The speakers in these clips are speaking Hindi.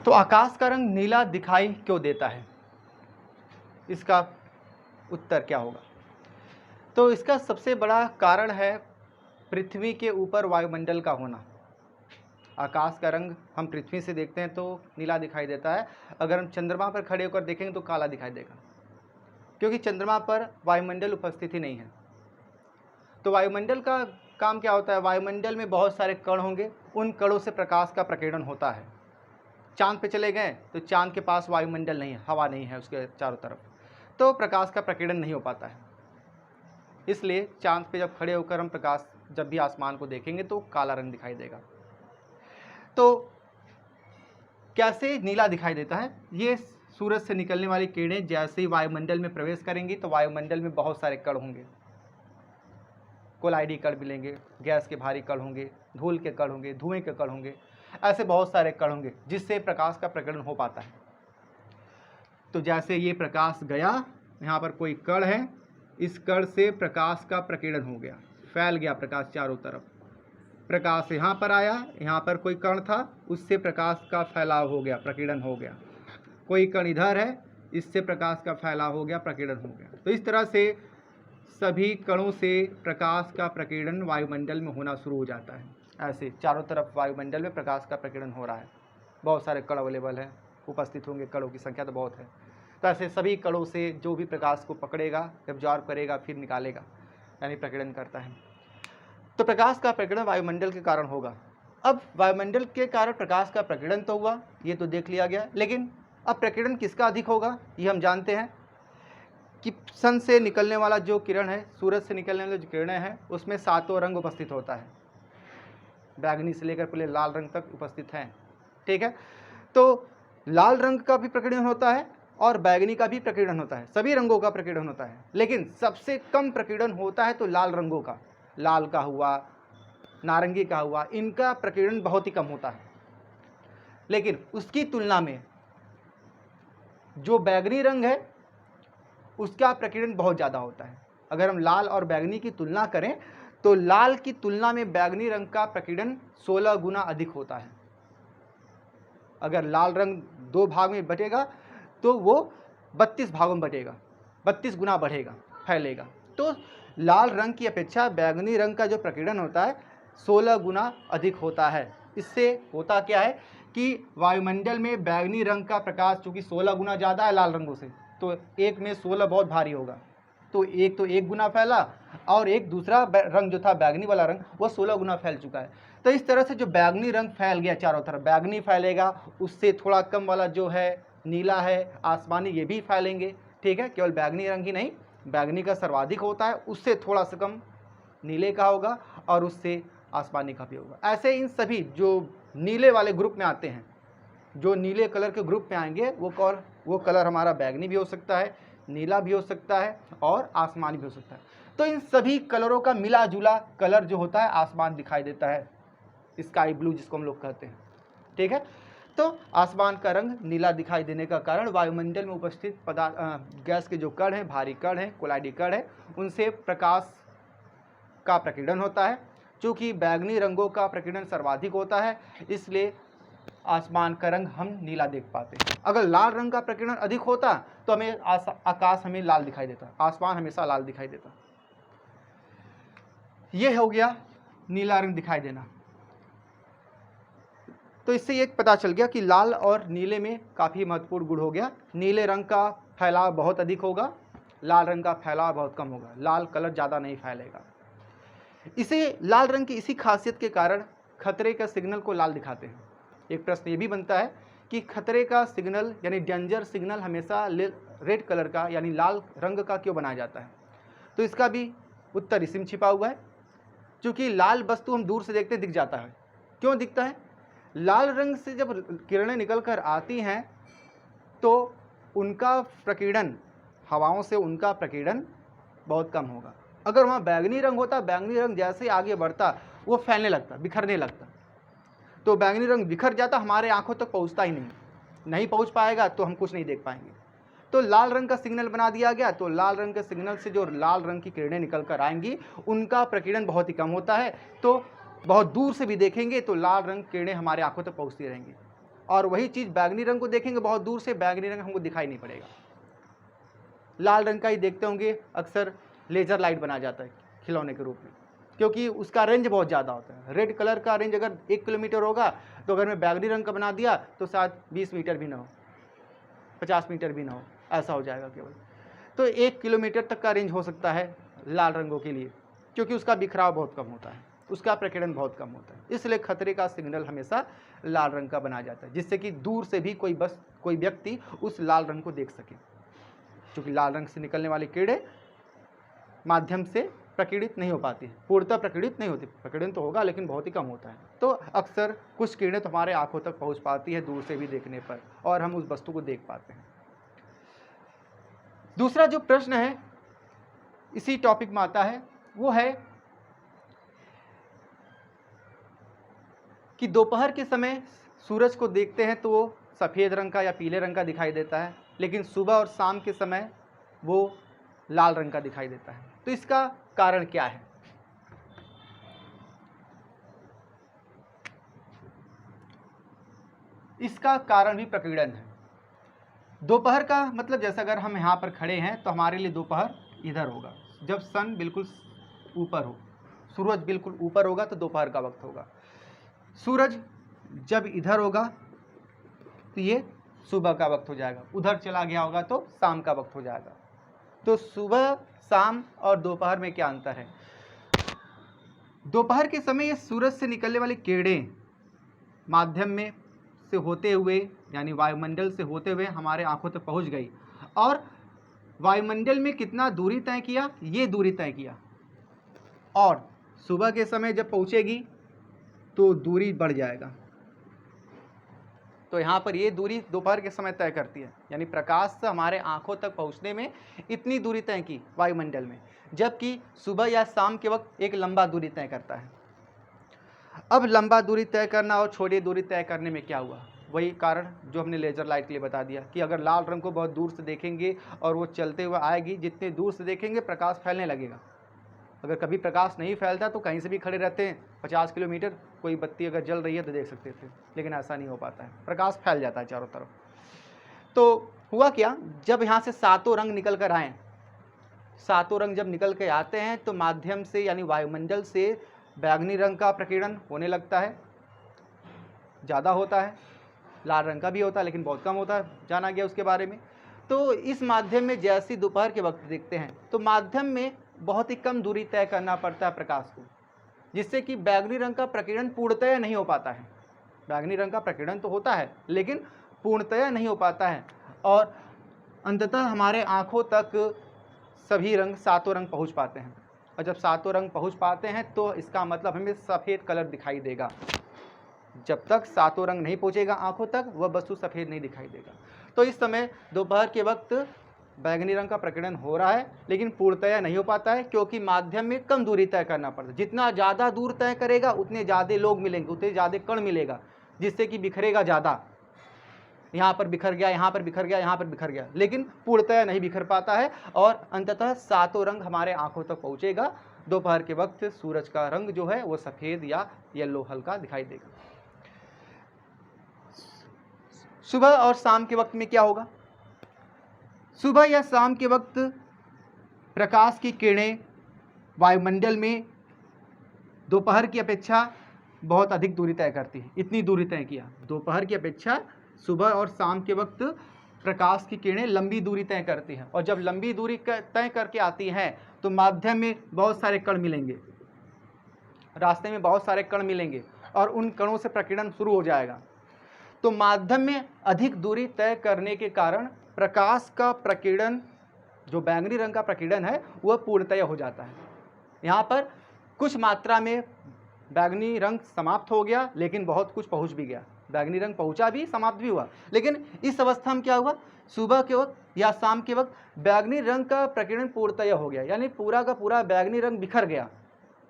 तो आकाश का रंग नीला दिखाई क्यों देता है, इसका उत्तर क्या होगा? तो इसका सबसे बड़ा कारण है पृथ्वी के ऊपर वायुमंडल का होना। आकाश का रंग हम पृथ्वी से देखते हैं तो नीला दिखाई देता है, अगर हम चंद्रमा पर खड़े होकर देखेंगे तो काला दिखाई देगा, क्योंकि चंद्रमा पर वायुमंडल उपस्थित ही नहीं है। तो वायुमंडल का काम क्या होता है? वायुमंडल में बहुत सारे कण होंगे, उन कणों से प्रकाश का प्रकीर्णन होता है। चांद पे चले गए तो चांद के पास वायुमंडल नहीं है, हवा नहीं है उसके चारों तरफ, तो प्रकाश का प्रकीर्णन नहीं हो पाता है। इसलिए चांद पे जब खड़े होकर हम प्रकाश जब भी आसमान को देखेंगे तो काला रंग दिखाई देगा। तो कैसे नीला दिखाई देता है? ये सूरज से निकलने वाली किरणें जैसे ही वायुमंडल में प्रवेश करेंगी तो वायुमंडल में बहुत सारे कण होंगे, कोलाइडी कण मिलेंगे, गैस के भारी कण होंगे, धूल के कण होंगे, धुएं के कण होंगे, ऐसे बहुत सारे कण होंगे जिससे प्रकाश का प्रकीर्णन हो पाता है। तो जैसे ये प्रकाश गया, यहाँ पर कोई कण है, इस कण से प्रकाश का प्रकीर्णन हो गया, फैल गया प्रकाश चारों तरफ। प्रकाश यहाँ पर आया, यहाँ पर कोई कण था, उससे प्रकाश का फैलाव हो गया, प्रकीर्णन हो गया। कोई कण इधर है, इससे प्रकाश का फैलाव हो गया, प्रकीर्णन हो गया। तो इस तरह से सभी कणों से प्रकाश का प्रकीर्णन वायुमंडल में होना शुरू हो जाता है। ऐसे चारों तरफ वायुमंडल में प्रकाश का प्रकीर्णन हो रहा है, बहुत सारे कण अवेलेबल हैं, उपस्थित होंगे, कणों की संख्या तो बहुत है। तो ऐसे सभी कणों से जो भी प्रकाश को पकड़ेगा, एब्जॉर्ब करेगा, फिर निकालेगा, यानी प्रकीर्णन करता है। तो प्रकाश का प्रकीर्णन वायुमंडल के कारण होगा। अब वायुमंडल के कारण प्रकाश का प्रकीर्णन तो हुआ, ये तो देख लिया गया, लेकिन अब प्रकीर्णन किसका अधिक होगा ये हम जानते हैं कि सन से निकलने वाला जो किरण है, सूरज से निकलने वाली जो किरणें हैं, उसमें सातों रंग उपस्थित होता है, बैगनी से लेकर पहले लाल रंग तक उपस्थित हैं। ठीक है, तो लाल रंग का भी प्रकीर्णन होता है और बैगनी का भी प्रकीर्णन होता है, सभी रंगों का प्रकीर्णन होता है, लेकिन सबसे कम प्रकीर्णन होता है तो लाल रंगों का, लाल का हुआ, नारंगी का हुआ, इनका प्रकीर्णन बहुत ही कम होता है। लेकिन उसकी तुलना में जो बैगनी रंग है उसका प्रकीर्णन बहुत ज़्यादा होता है। अगर हम लाल और बैगनी की तुलना करें तो लाल की तुलना में बैगनी रंग का प्रकीर्णन 16 गुना अधिक होता है। अगर लाल रंग 2 भाग में बटेगा तो वो 32 भागों में बटेगा, 32 गुना बढ़ेगा, फैलेगा। तो लाल रंग की अपेक्षा बैगनी रंग का जो प्रकीर्णन होता है 16 गुना अधिक होता है। इससे होता क्या है कि वायुमंडल में बैगनी रंग का प्रकाश चूँकि 16 गुना ज़्यादा है लाल रंगों से, तो एक में 16 बहुत भारी होगा, तो एक गुना फैला और एक दूसरा रंग जो था बैगनी वाला रंग वो 16 गुना फैल चुका है। तो इस तरह से जो बैगनी रंग फैल गया चारों तरफ, बैगनी फैलेगा, उससे थोड़ा कम वाला जो है नीला है, आसमानी, ये भी फैलेंगे। ठीक है, केवल बैगनी रंग ही नहीं, बैगनी का सर्वाधिक होता है, उससे थोड़ा सा कम नीले का होगा और उससे आसमानी का भी होगा। ऐसे इन सभी जो नीले वाले ग्रुप में आते हैं, जो नीले कलर के ग्रुप में आएंगे वो कलर हमारा बैगनी भी हो सकता है, नीला भी हो सकता है और आसमानी भी हो सकता है। तो इन सभी कलरों का मिला जुला कलर जो होता है आसमान दिखाई देता है, स्काई ब्लू जिसको हम लोग कहते हैं। ठीक है, तो आसमान का रंग नीला दिखाई देने का कारण वायुमंडल में उपस्थित गैस के जो कण हैं, भारी कण हैं, कोलाइडी कण हैं, उनसे प्रकाश का प्रकीर्णन होता है। चूँकि बैगनी रंगों का प्रकीर्णन सर्वाधिक होता है, इसलिए आसमान का रंग हम नीला देख पाते हैं। अगर लाल रंग का प्रकीर्णन अधिक होता तो हमें आकाश हमें लाल दिखाई देता, आसमान हमेशा लाल दिखाई देता। यह हो गया नीला रंग दिखाई देना। तो इससे ये पता चल गया कि लाल और नीले में काफ़ी महत्वपूर्ण गुण हो गया। नीले रंग का फैलाव बहुत अधिक होगा, लाल रंग का फैलाव बहुत कम होगा, लाल कलर ज़्यादा नहीं फैलेगा। इसे लाल रंग की इसी खासियत के कारण खतरे का सिग्नल को लाल दिखाते हैं। एक प्रश्न ये भी बनता है कि खतरे का सिग्नल यानी डेंजर सिग्नल हमेशा रेड कलर का यानी लाल रंग का क्यों बनाया जाता है? तो इसका भी उत्तर इसी में छिपा हुआ है। क्योंकि लाल वस्तु हम दूर से देखते दिख जाता है। क्यों दिखता है? लाल रंग से जब किरणें निकल कर आती हैं तो उनका प्रकीर्णन, हवाओं से उनका प्रकीर्णन बहुत कम होगा। अगर वहाँ बैगनी रंग होता, बैगनी रंग जैसे आगे बढ़ता वो फैलने लगता, बिखरने लगता, तो बैगनी रंग बिखर जाता, हमारे आंखों तक पहुँचता ही नहीं पहुँच पाएगा तो हम कुछ नहीं देख पाएंगे। तो लाल रंग का सिग्नल बना दिया गया, तो लाल रंग के सिग्नल से जो लाल रंग की किरणें निकल कर आएंगी उनका प्रकीर्णन बहुत ही कम होता है, तो बहुत दूर से भी देखेंगे तो लाल रंग किरणें हमारे आंखों तक पहुँचती रहेंगी और वही चीज़ बैगनी रंग को देखेंगे बहुत दूर से, बैगनी रंग हमको दिखाई नहीं पड़ेगा। लाल रंग का ही देखते होंगे अक्सर लेज़र लाइट बना जाता है खिलौने के रूप में, क्योंकि उसका रेंज बहुत ज़्यादा होता है। रेड कलर का रेंज अगर 1 किलोमीटर होगा तो अगर मैं बैगनी रंग का बना दिया तो शायद 20 मीटर भी ना हो, 50 मीटर भी ना हो, ऐसा हो जाएगा केवल। तो 1 किलोमीटर तक का रेंज हो सकता है लाल रंगों के लिए, क्योंकि उसका बिखराव बहुत कम होता है, उसका प्रकीर्णन बहुत कम होता है। इसलिए खतरे का सिग्नल हमेशा लाल रंग का बना जाता है, जिससे कि दूर से भी कोई व्यक्ति उस लाल रंग को देख सके, क्योंकि लाल रंग से निकलने वाले कीड़े माध्यम से प्रकीर्णित नहीं हो पाती है, पूर्णतः प्रकीर्णित नहीं होती। प्रकीर्णन तो होगा लेकिन बहुत ही कम होता है। तो अक्सर कुछ किरणें तो हमारे आंखों तक पहुंच पाती है दूर से भी देखने पर, और हम उस वस्तु को देख पाते हैं। दूसरा जो प्रश्न है इसी टॉपिक में आता है, वो है कि दोपहर के समय सूरज को देखते हैं तो वो सफ़ेद रंग का या पीले रंग का दिखाई देता है, लेकिन सुबह और शाम के समय वो लाल रंग का दिखाई देता है। तो इसका कारण क्या है? इसका कारण भी प्रकीर्णन है। दोपहर का मतलब जैसे अगर हम यहाँ पर खड़े हैं तो हमारे लिए दोपहर इधर होगा, जब सन बिल्कुल ऊपर हो, सूरज बिल्कुल ऊपर होगा तो दोपहर का वक्त होगा। सूरज जब इधर होगा तो ये सुबह का वक्त हो जाएगा, उधर चला गया होगा तो शाम का वक्त हो जाएगा। तो सुबह, शाम और दोपहर में क्या अंतर है? दोपहर के समय ये सूरज से निकलने वाली किरणें माध्यम में से होते हुए, यानी वायुमंडल से होते हुए हमारे आंखों तक पहुंच गई, और वायुमंडल में कितना दूरी तय किया? ये दूरी तय किया। और सुबह के समय जब पहुंचेगी तो दूरी बढ़ जाएगा। तो यहाँ पर ये दूरी दोपहर के समय तय करती है, यानी प्रकाश से हमारे आंखों तक पहुँचने में इतनी दूरी तय की वायुमंडल में, जबकि सुबह या शाम के वक्त एक लंबा दूरी तय करता है। अब लंबा दूरी तय करना और छोटी दूरी तय करने में क्या हुआ? वही कारण जो हमने लेज़र लाइट के लिए बता दिया कि अगर लाल रंग को बहुत दूर से देखेंगे और वो चलते हुए आएगी, जितने दूर से देखेंगे प्रकाश फैलने लगेगा। अगर कभी प्रकाश नहीं फैलता तो कहीं से भी खड़े रहते हैं, 50 किलोमीटर कोई बत्ती अगर जल रही है तो देख सकते थे, लेकिन ऐसा नहीं हो पाता है, प्रकाश फैल जाता है चारों तरफ। तो हुआ क्या, जब यहाँ से सातों रंग निकल कर आए, सातों रंग जब निकल के आते हैं तो माध्यम से यानी वायुमंडल से बैगनी रंग का प्रकीर्णन होने लगता है, ज़्यादा होता है। लाल रंग का भी होता है लेकिन बहुत कम होता है, जाना गया उसके बारे में। तो इस माध्यम में जैसे दोपहर के वक्त देखते हैं तो माध्यम में बहुत ही कम दूरी तय करना पड़ता है प्रकाश को, जिससे कि बैगनी रंग का प्रकीर्णन पूर्णतया नहीं हो पाता है। बैगनी रंग का प्रकीर्णन तो होता है लेकिन पूर्णतया नहीं हो पाता है, और अंततः हमारे आँखों तक सभी रंग, सातों रंग पहुँच पाते हैं। और जब सातों रंग पहुँच पाते हैं तो इसका मतलब हमें सफ़ेद कलर दिखाई देगा। जब तक सातों रंग नहीं पहुँचेगा आँखों तक, वह वस्तु सफ़ेद नहीं दिखाई देगा। तो इस समय दोपहर के वक्त बैगनी रंग का प्रकीर्णन हो रहा है लेकिन पूर्णतया नहीं हो पाता है, क्योंकि माध्यम में कम दूरी तय करना पड़ता है। जितना ज़्यादा दूर तय करेगा उतने ज़्यादा लोग मिलेंगे, उतने ज़्यादा कण मिलेगा, जिससे कि बिखरेगा ज़्यादा। यहाँ पर बिखर गया, यहाँ पर बिखर गया, यहाँ पर बिखर गया, लेकिन पूर्णतया नहीं बिखर पाता है, और अंततः सातों रंग हमारे आँखों तक पहुँचेगा। दोपहर के वक्त सूरज का रंग जो है वो सफ़ेद या येलो हल्का दिखाई देगा। सुबह और शाम के वक्त में क्या होगा? सुबह या शाम के वक्त प्रकाश की किरणें वायुमंडल में दोपहर की अपेक्षा बहुत अधिक दूरी तय करती है। इतनी दूरी तय किया, दोपहर की अपेक्षा सुबह और शाम के वक्त प्रकाश की किरणें लंबी दूरी तय करती हैं, और जब लंबी दूरी तय करके आती हैं तो माध्यम में बहुत सारे कण मिलेंगे, रास्ते में बहुत सारे कण मिलेंगे, और उन कणों से प्रकीर्णन शुरू हो जाएगा। तो माध्यम में अधिक दूरी तय करने के कारण प्रकाश का प्रकीर्णन, जो बैगनी रंग का प्रकीर्णन है, वह पूर्णतया हो जाता है। यहाँ पर कुछ मात्रा में बैगनी रंग समाप्त हो गया, लेकिन बहुत कुछ पहुँच भी गया। बैगनी रंग पहुँचा भी, समाप्त भी हुआ, लेकिन इस अवस्था में क्या हुआ? सुबह के वक्त या शाम के वक्त बैगनी रंग का प्रकीर्णन पूर्णतया हो गया, यानी पूरा का पूरा बैगनी रंग बिखर गया।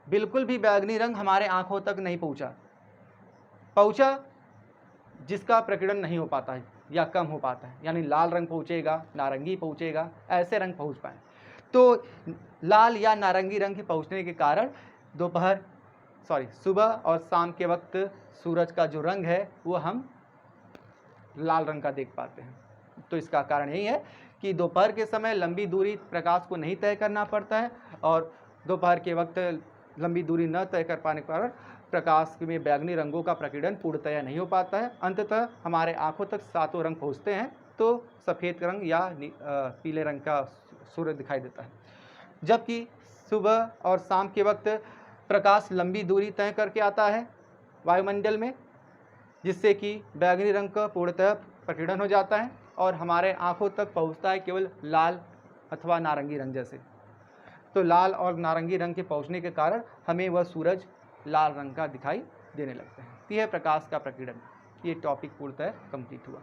बिल्कुल भी बैगनी रंग हमारे आँखों तक नहीं पहुँचा जिसका प्रकीर्णन नहीं हो पाता है या कम हो पाता है, यानी लाल रंग पहुँचेगा, नारंगी पहुँचेगा, ऐसे रंग पहुँच पाए। तो लाल या नारंगी रंग के पहुँचने के कारण सुबह और शाम के वक्त सूरज का जो रंग है वो हम लाल रंग का देख पाते हैं। तो इसका कारण यही है कि दोपहर के समय लंबी दूरी प्रकाश को नहीं तय करना पड़ता है और दोपहर के वक्त लंबी दूरी न तय कर पाने के कारण प्रकाश में बैगनी रंगों का प्रकीर्णन पूर्णतया नहीं हो पाता है। अंततः हमारे आंखों तक सातों रंग पहुँचते हैं तो सफ़ेद रंग या पीले रंग का सूर्य दिखाई देता है। जबकि सुबह और शाम के वक्त प्रकाश लंबी दूरी तय करके आता है वायुमंडल में, जिससे कि बैगनी रंग का पूर्णतः प्रकीर्णन हो जाता है और हमारे आंखों तक पहुंचता है केवल लाल अथवा नारंगी रंग जैसे। तो लाल और नारंगी रंग के पहुंचने के कारण हमें वह सूरज लाल रंग का दिखाई देने लगता है। यह प्रकाश का प्रकीर्णन। ये टॉपिक पूर्णतः कंप्लीट हुआ।